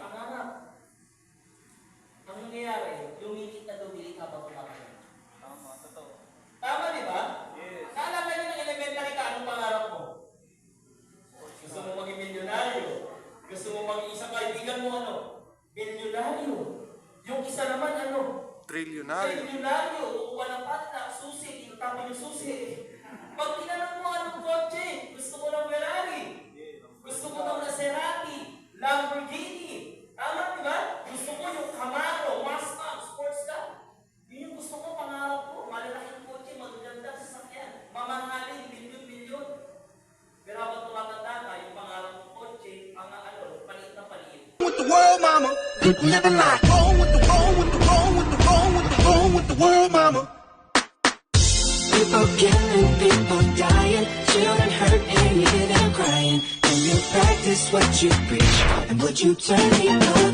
pangarap. Ang nangyayari, lumilit na lumilit habang kumakain. Tama, totoo. Tama, di ba? Yes. Naalala niyo ng elementary ka, anong pangarap mo? Gusto mo maging milyonaryo. Gusto mo maging isang kaibigan mo ano? Milyonaryo. Yung isa naman ano? Trilyonaryo. Trilyonaryo. Kukuha ng patak, susi, tinatapon yung susi. Pag tinanong mo anong kotse, gusto mo ng Ferrari. Gusto ko ng Maserati, Lamborghini. Tama, di ba? Gusto ko yung Camaro, Mustang, sports car. Yun yung gusto ko, pangarap ko. Malalaking kotse, magaganda sa sasakyan. Mamahalin, milyon-milyon. Pero habang tumatanda ka, yung pangarap ng kotse, ang ano, paliit na paliit. With the world, mama. Never like roll with the roll, with the roll, with the roll, with the roll, with the world, mama. People killing, people dying, children hurt and you hear them crying. Can you practice what you preach? And would you turn me away?